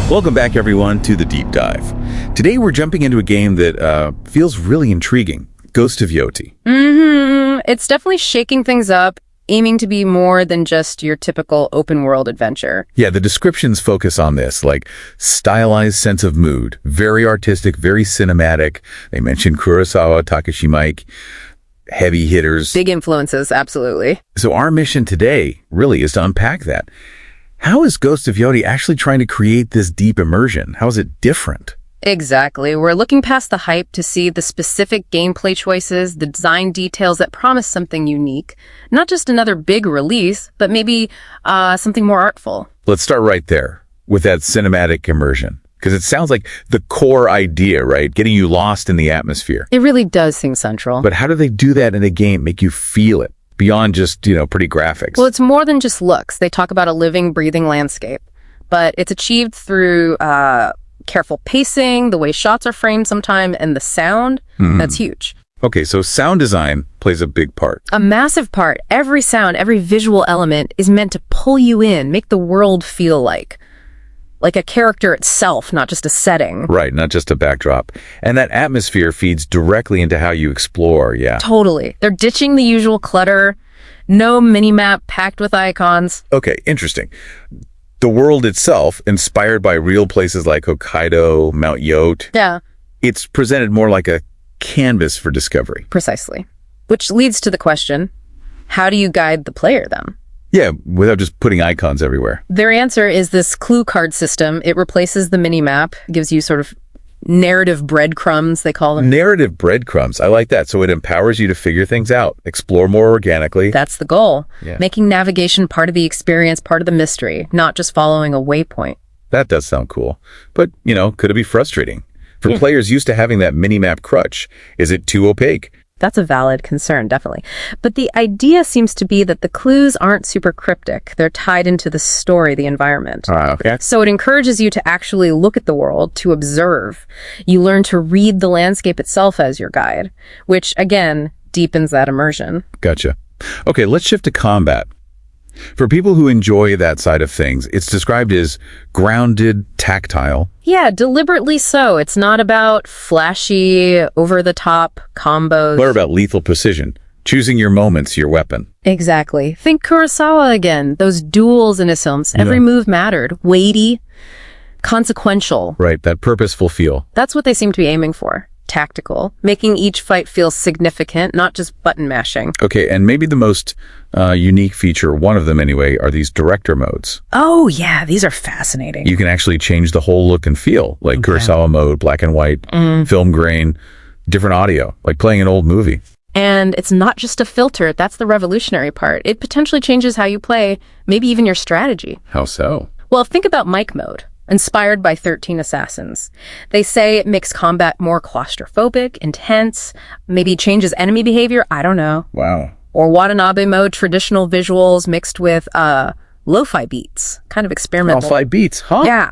Welcome back, everyone, to the Deep Dive. Today, we're jumping into a game that feels really intriguing, Ghost of Yote. It's definitely shaking things up, aiming to be more than just your typical open-world adventure. Yeah, the descriptions focus on this, like stylized sense of mood, very artistic, very cinematic. They mention Kurosawa, Takashi Miike, heavy hitters. Big influences, absolutely. So our mission today really is to unpack that. How is Ghost of Yote actually trying to create this deep immersion? How is it different? Exactly. We're looking past the hype to see the specific gameplay choices, the design details that promise something unique. Not just another big release, but maybe something more artful. Let's start right there with that cinematic immersion, because it sounds like the core idea, right? Getting you lost in the atmosphere. It really does seem central. But how do they do that in a game, make you feel it beyond just, pretty graphics? Well, it's more than just looks. They talk about a living, breathing landscape, but it's achieved through careful pacing, the way shots are framed sometimes, and the sound. That's huge. Okay, so sound design plays a big part. A massive part. Every sound, every visual element is meant to pull you in, make the world feel like a character itself, not just a setting. Right, not just a backdrop. And that atmosphere feeds directly into how you explore, yeah. Totally. They're ditching the usual clutter, no mini-map packed with icons. Okay, interesting. The world itself, inspired by real places like Hokkaido, Mount Yote. Yeah. It's presented more like a canvas for discovery. Precisely. Which leads to the question, how do you guide the player then? Yeah, without just putting icons everywhere. Their answer is this clue card system. It replaces the mini-map, gives you sort of narrative breadcrumbs, they call them. Narrative breadcrumbs. I like that. So it empowers you to figure things out, explore more organically. That's the goal. Yeah. Making navigation part of the experience, part of the mystery, not just following a waypoint. That does sound cool. But, could it be frustrating? For players used to having that mini-map crutch, is it too opaque? That's a valid concern, definitely. But the idea seems to be that the clues aren't super cryptic. They're tied into the story, the environment. Okay. So it encourages you to actually look at the world, to observe. You learn to read the landscape itself as your guide, which, again, deepens that immersion. Gotcha. Okay, let's shift to combat. For people who enjoy that side of things, it's described as grounded, tactile. Yeah, deliberately so. It's not about flashy, over-the-top combos. Or about lethal precision, choosing your moments, your weapon. Exactly. Think Kurosawa again. Those duels in his films. Every move mattered. Weighty, consequential. Right, that purposeful feel. That's what they seem to be aiming for. Tactical, making each fight feel significant, not just button mashing. Okay, and maybe the most unique feature, one of them anyway, are these director modes. Oh yeah, these are fascinating. You can actually change the whole look and feel, like Kurosawa mode, black and white, film grain, different audio, like playing an old movie. And it's not just a filter, that's the revolutionary part. It potentially changes how you play, maybe even your strategy. How so? Well, think about Miike mode. Inspired by 13 Assassins. They say it makes combat more claustrophobic, intense, maybe changes enemy behavior, I don't know. Wow. Or Watanabe mode, traditional visuals mixed with lo-fi beats, kind of experimental. Lo-fi beats, huh? Yeah.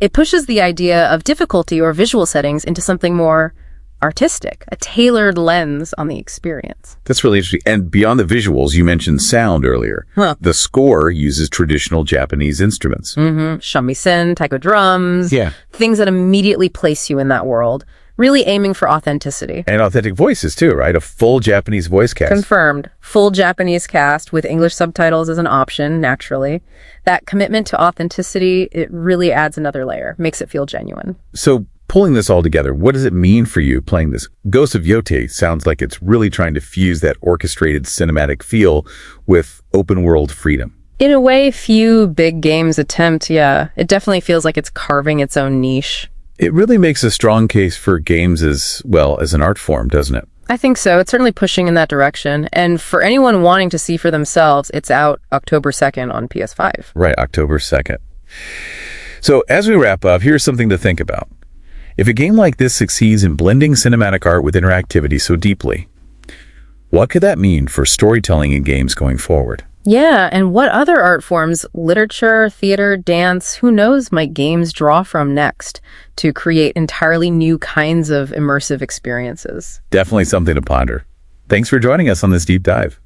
It pushes the idea of difficulty or visual settings into something more artistic, a tailored lens on the experience. That's really interesting. And beyond the visuals, you mentioned sound earlier. The score uses traditional Japanese instruments. Shamisen, taiko drums. Yeah. Things that immediately place you in that world. Really aiming for authenticity. And authentic voices too, right? A full Japanese voice cast. Confirmed. Full Japanese cast with English subtitles as an option, naturally. That commitment to authenticity, it really adds another layer. Makes it feel genuine. So pulling this all together, what does it mean for you playing this? Ghost of Yote sounds like it's really trying to fuse that orchestrated cinematic feel with open world freedom. In a way, few big games attempt, yeah. It definitely feels like it's carving its own niche. It really makes a strong case for games as well as an art form, doesn't it? I think so. It's certainly pushing in that direction. And for anyone wanting to see for themselves, it's out October 2nd on PS5. Right, October 2nd. So as we wrap up, here's something to think about. If a game like this succeeds in blending cinematic art with interactivity so deeply, what could that mean for storytelling in games going forward? Yeah, and what other art forms, literature, theater, dance, who knows, might games draw from next to create entirely new kinds of immersive experiences? Definitely something to ponder. Thanks for joining us on this deep dive.